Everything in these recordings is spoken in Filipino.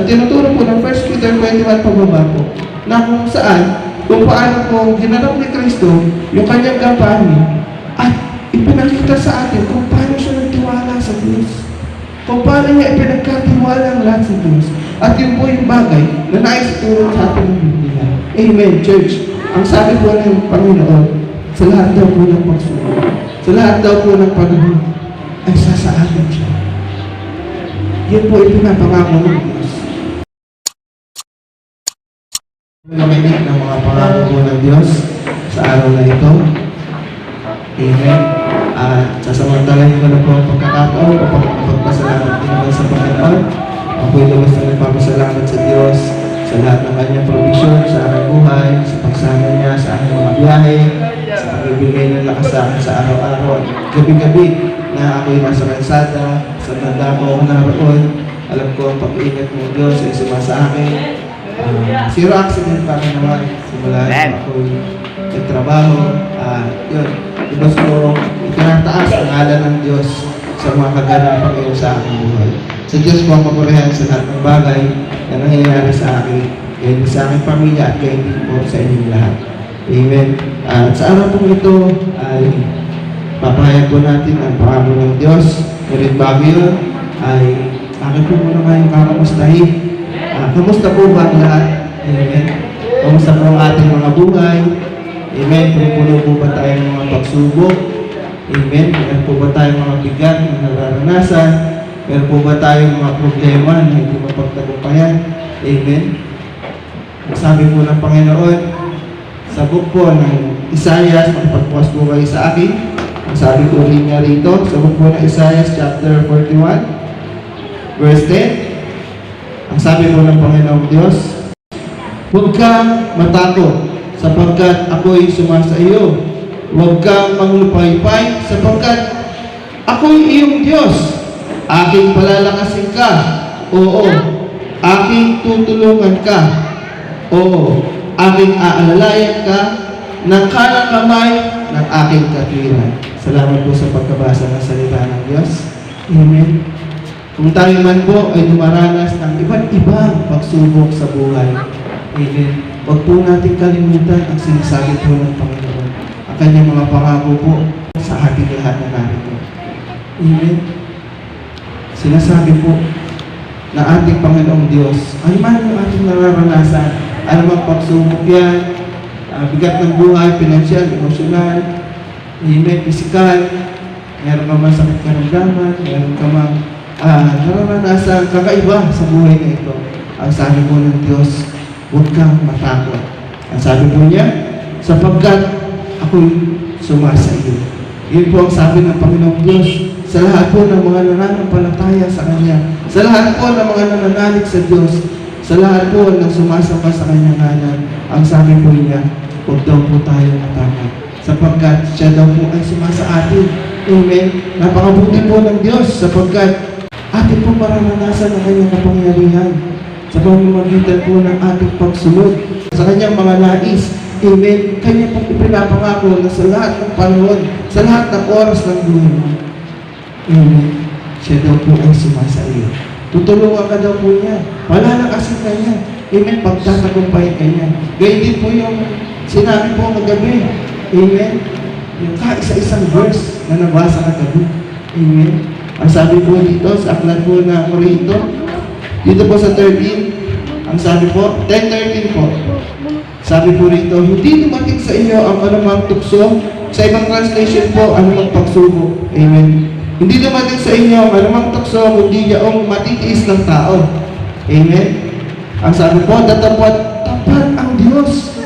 tinuturo po ng 1 Peter 21 pababa po, na kung paano po ginanap ni Kristo yung kanyang gampanin at ipinakita sa atin kung paano siya nagtiwala sa Diyos. Kung paano niya ipinagkatiwala ang lahat sa Diyos. At yun po yung bagay na nais ituro sa atin ng Biblia. Amen, church. Ang sabi po ng Panginoon, sa lahat daw po ng pagsubok, sa lahat daw po ng panahon, ay sasaatin siya. Yun po ipinapangako ng Diyos. Makinig ng mga pangako po ng Diyos sa araw na ito. Amen. At sasamantalahin ko na po ang pagkakataon upang magpasalamat din sa Panginoon. Ako'y lubos na nagpapasalamat sa Diyos sa lahat ng kanyang provision sa aking buhay, sa pagsama niya sa aking mga biyahe, sa pagbibigay ng lakas sa akin sa araw-araw. Gabi-gabi na ako'y nasa kalsada, sa tanda ko ako naroon, alam ko ang pag-iingat ng Diyos ay sumasa akin. Zero accident pa rin naman. Simula ako'y nagtrabaho. Yun. Ibas ko, itinataas ang ngalan ng Diyos sa mga kaganapan ngayon sa aking buhay. Sa Diyos po ang papurihan sa lahat ng bagay na nangyayari sa akin, ngayon sa aking pamilya at ngayon din po sa inyong lahat. Amen. At sa araw po ito ay papahayag po natin ang pangako ng Diyos. Ngunit bago yun ay akin po muna kayong kakamustahin. Kamusta po ba ang lahat? Amen. Kamusta po ang ating mga buhay? Amen. Puno po ba tayong mga pagsubok? Amen. Meron po ba tayong mga bigat na nararanasan? Meron po ba tayong mga problema na hindi mapagtagumpayan? Amen. Sabi po ng Panginoon, sa book po ng Isaiah, makipagpuas po kayo sa akin. Ang sabi po rin niya rito, sa book po ng Isaiah chapter 41, verse 10, ang sabi po ng Panginoong Diyos, huwag kang matakot, sapagkat ako'y sumasa iyo. Huwag kang manglupaypay, sapagkat ako'y iyong Diyos. Aking palalakasin ka. Oo, aking tutulungan ka. Oo, aking aalalayan ka ng kanang kamay ng aking katwiran. Salamat po sa pagkabasa ng salita ng Diyos. Amen. Kung tayo man po ay dumaranas ng iba't ibang pagsubok sa buhay. Amen. Huwag po natin kalimutan ang sinasabi po ng Panginoon. Ang kanyang mga pangako po sa ating lahat na narito. Amen. Sinasabi po na ating Panginoong Diyos, ano man yung ating nararanasan, ano mang pagsubok yan, bigat ng buhay, pinansyal, emosyonal, amen, pisikal, meron ka man sakit karamdaman, meron ka man nararanasan kakaiba sa buhay na ito. Ang sabi po ng Diyos, huwag kang matakot. Ang sabi po niya, sapagkat ako'y sumasa iyo. Yun po ang sabi ng Panginoong Diyos sa lahat po ng mga nananampalataya sa Kanya, sa lahat po ng mga nananalig sa Diyos, sa lahat po ng sumasamba sa Kanyang ngalan. Ang sabi po niya, huwag daw po tayo matakot, sapagkat siya daw po ay sumasa atin. Amen. Napakabuti po ng Diyos, sapagkat atin po mararanasan ang Kanyang kapangyarihan sa pamamagitan po ng ating pagsunod sa Kanyang mga nais. Amen. Kanya pong ipinapangako na sa lahat ng panahon, sa lahat ng oras ng buhay mo. Amen. Siya daw po ay sumasa iyo. Tutulungan ka daw po niya. Palalakasin ka niya. Amen. Pagtatagumpayan ka niya. Gayun din po yung sinabi po kagabi. Amen. Yung kaisa-isang verse na nabasa kagabi. Amen. Ang sabi po dito sa aklat po na Korinto, dito po sa 13, ang sabi po, 10:13 po, sabi po rito, hindi dumating sa inyo ang anumang tukso. Sa ibang translation po, anumang pagsubok. Amen. Hindi dumating sa inyo ang anumang tukso, kundi yaong matitiis ng tao. Amen. Ang sabi po, tapat ang Diyos.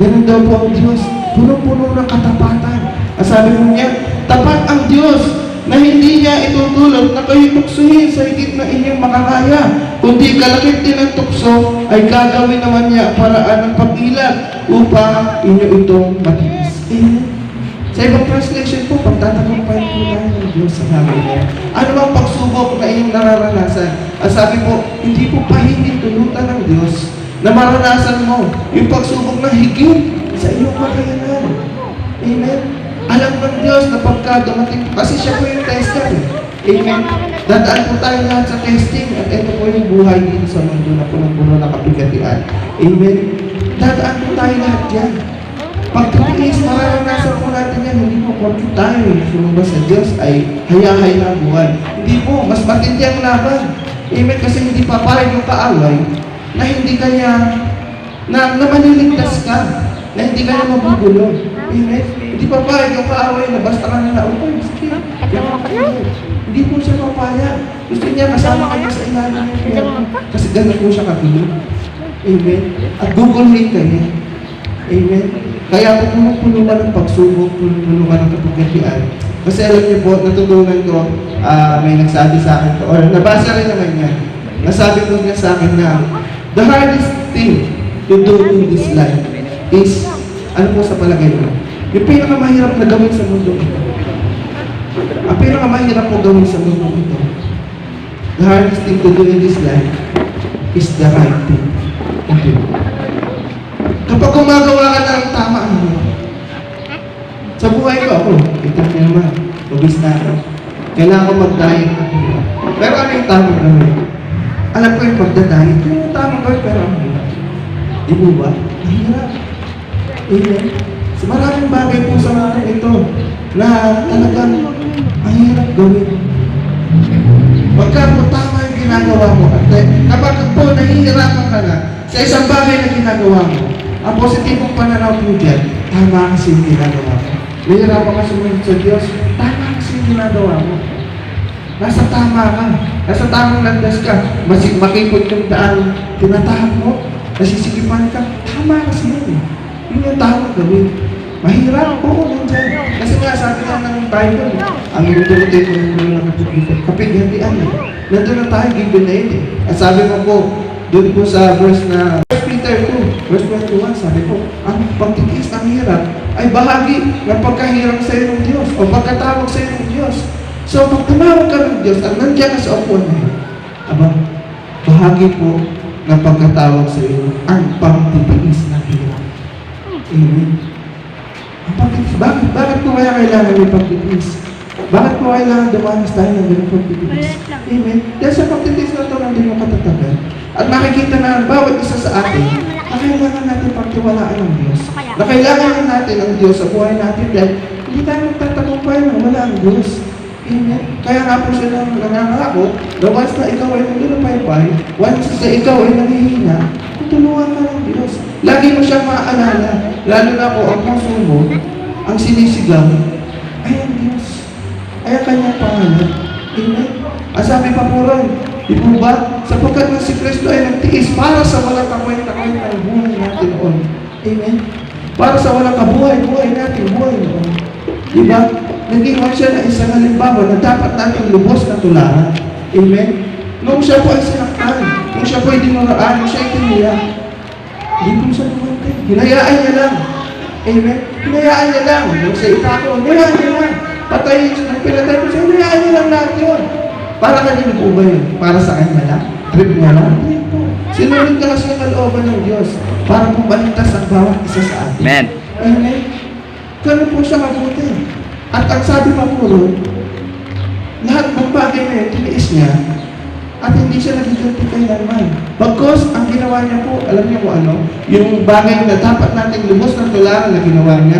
Ganun daw po ang Diyos. Puno-puno ng katapatan. Ang sabi mo niya, tapat ang Diyos na hindi niya itutulog na kayo tuksuhin sa higit na inyong makakaya. Kundi kalakip din ang tukso ay gagawin naman niya paraan ng pag-ilag upang inyo itong matiis. Amen. Sa ibang translation po, pagtatagumpayan po tayo ng Diyos sa namin niya. Ano bang pagsubok na inyong nararanasan? Ang sabi po, hindi po pahingin tulutan ng Diyos na maranasan mo yung pagsubok na higit sa iyong kakayanan. Amen. Alam ng Diyos na pagka dumating, kasi siya po yung tester. Amen. Dadaan po tayo lahat sa testing at ito po yung buhay dito sa mundo na punong-puno ng kabigatian. Amen? Dadaan po tayo lahat yan. Pagtitiis, mararanasan po natin yan. Hindi po porkit tayo sumamba sa Diyos ay hayahay na buhay. Hindi po, mas matindi ang laban. Amen? Kasi hindi papayag yung kaaway na hindi kanya, na maniligtas ka, na hindi kanya magugulo. Amen? Hindi papayag yung kaaway na basta ka na okay, sige. Hindi po siya papayag. Gusto niya kasama kanya sa ilalim ng piyerno. Kasi gano'n po siya kagulo. Amen? At guguluhin kayo. Amen? Kaya po puno ka ng pagsubok, puno ka ng kapagkatian. Kasi alam niyo po, natutunan ko, may nagsabi sa akin to, or nabasa rin naman niya. Nasabi ko niya sa akin na, the hardest thing to do in this life is, ano po sa palagay mo? Yung pinakamahirap na gawin sa mundo ito. Ang pinakamahirap po gawin sa mundo ito. The hardest thing to do in this life is the right thing to do. Kapag gumagawa ka ng tama, sa buhay ko ako, kita niyo naman, ubis na ako. Kailangan ko mag-diet. Pero ano yung tamang gawin? Alam ko yung pagda-diet, ano yung tamang gawin, pero ang hirap. Di mo ba? Mahirap. Amen? So maraming bagay po sa mga ito na talagang mahirap gawin. Pagka po tama yung ginagawa mo, at kapag po nahihirapan ka na sa isang bagay na ginagawa mo, ang positibong pananaw po dyan, tama kasi yung ginagawa mo. Nahihirapan ka sumunod sa Diyos, tama kasi yung ginagawa mo. Nasa tama ka, nasa tamang landas ka, makipot yung daan, tinatahak mo, nasisikipan ka, tama kasi yun eh. Yun yung tamang gawin. Mahirap, oo, nandyan. Kasi nga, sabi nga ng Bible, ang minutuloy ko ng kapigatian eh. Nandun na tayo, given na yun eh. At sabi mo po, doon po sa verse na 1 Peter 2, verse 21, sabi po, ang pagtitiis ng hirap ay bahagi ng pagkahirap sa iyo ng Diyos o pagkatawag sa iyo ng Diyos. So, pag tumawag ka ng Diyos at nandiyan ka sa upuan na yun, bahagi po ng pagkatawag sa iyo ang pagtitiis ng hirap. Amen. Ang pagtitiis, bakit po kaya kailangan may pagtitiis? Bakit po kailangan dumanas tayo ng ganun pagtitiis? Amen. Dahil sa pagtitiis na ito, hindi mo katatagan. At makikita na ang bawat isa sa atin na kailangan natin pagtiwalaan ng Diyos. Na kailangan natin ang Diyos sa buhay natin dahil hindi tayo magtatagumpay na wala ang Diyos. Amen. Kaya nga po siya nangangako na once na ikaw ay nagdulupay-pay, once na ikaw ay nanghihina, tutulungan ka ng Diyos. Lagi mo siyang maaalala, lalo na po ang puso mo, ang sinisigaw, ay ang Diyos. Ay ang kanyang pangalan. Amen. Ang sabi pa po ron, di po ba? Sapagkat na si Kristo ay nagtiis para sa walang kakwenta-kwenta ng buhay natin noon. Amen? Para sa walang kabuhay-buhay natin, buhay noon. Di ba? Nag-iwan siya na isang halimbawa na dapat natin lubos na tularan. Amen? Nung siya po ay sinaktan, nung siya po ay dinuraan, nung siya ay tiniyak, hindi po siya lumantay. Hinayaan niya lang. Amen? Hinayaan niya lang. Nung siya itako, hinayaan niya lang. Patayin siya, pinatay ko siya, hinayaan niya lang lahat yun. Para kanino po ba yun? Para sa kanya lang? Trip niya lang? Hindi po. Sinunod ka kasi ang kalooban ng Diyos para po baligtas ang bawat isa sa atin. Amen. Amen. Ganun po siya mabuti. At ang sabi pa po ron, lahat ng bagay na yun, tiniis niya at hindi siya nagiganti kailanman. Bagkos, ang ginawa niya po, alam niyo po ano, yung bagay na dapat natin lubos ng tularan na ginawa niya,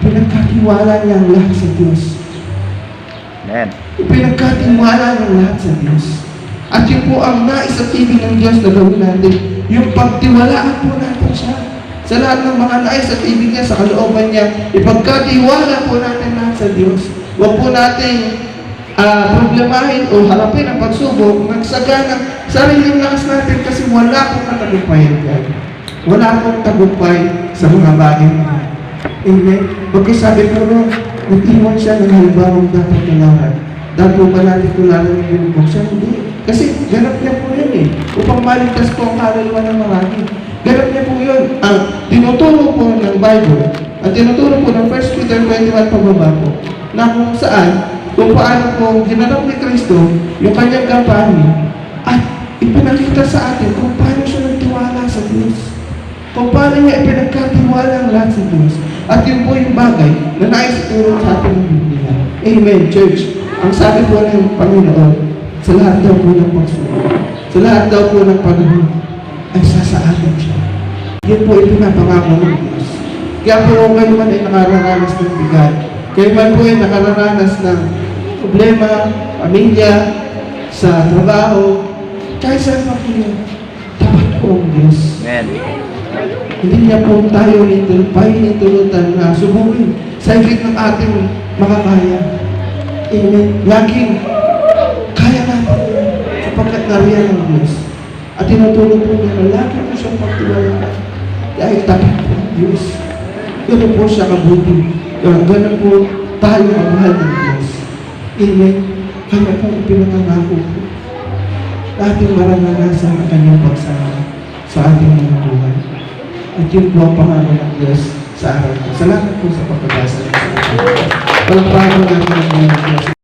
pinagkatiwala niya ang lahat sa Diyos. Amen. Pinagkatiwala ng lahat sa Diyos. At yun po ang nais at ibig ng Diyos na gawin natin. Yung pagtiwalaan po natin siya. Sa lahat ng mga nais at ibig niya, sa kalooban niya, ipagkatiwala po natin lahat sa Diyos. Huwag po natin problemahin o harapin ang pagsubok, magsagana sariling lakas natin kasi wala pong katagumpayan yan. Wala pong tagumpay sa mga bagay na. Amen? Pagkasabi po rin, nag-iwan siya ng halimbawang dapat tularan. Dapat ba natin tularan yung binubog siya? Hindi. Kasi ganap niya po yun eh. Upang maligtas po ang kaluluwa ng marami. Ganap niya po yun. Ang tinuturo po ng Bible, ang tinuturo po ng 1 Peter 21 pababa po, na kung saan, kung paano po ginanap ni Kristo yung kanyang gampanin at ipinakita sa atin kung paano siya nagtiwala sa Diyos. Kung paano niya ipinagkatiwala ang lahat sa Diyos. At yun po yung bagay na naisituro sa atin ng Biblia. Amen, church. Ang sabi po ng Panginoon, sa lahat daw po ng pagsubok, Sa lahat daw po ng panahon ay sasaatin siya. Yun po ipinapangako ng Diyos. Kaya po kayo man ay nakararanas ng bigat, kayo man po ay nakararanas ng problema, pamilya, sa trabaho, kahit saan pa po yun, tapat po ang Diyos. Amen. Hindi niya po tayo pinitulutan na subukin sa higit ng ating makakaya. Amen. Laging kaya natin yun sapagkat nariyan ang Diyos. At tinutulong po niya na lagi po siyang pagtiwalaan dahil tapat po ang Diyos. Ganun po siya kabuti. Ganun po tayo ang mahal ng Diyos. Amen. Kaya po pinangangako po ating maranasan ang kanyang pagsama sa ating mga buhay. At yun po ang pangako ng Diyos sa araw ko. Salamat po sa pagkakasa ng Diyos. Walang pangako natin ng Diyos.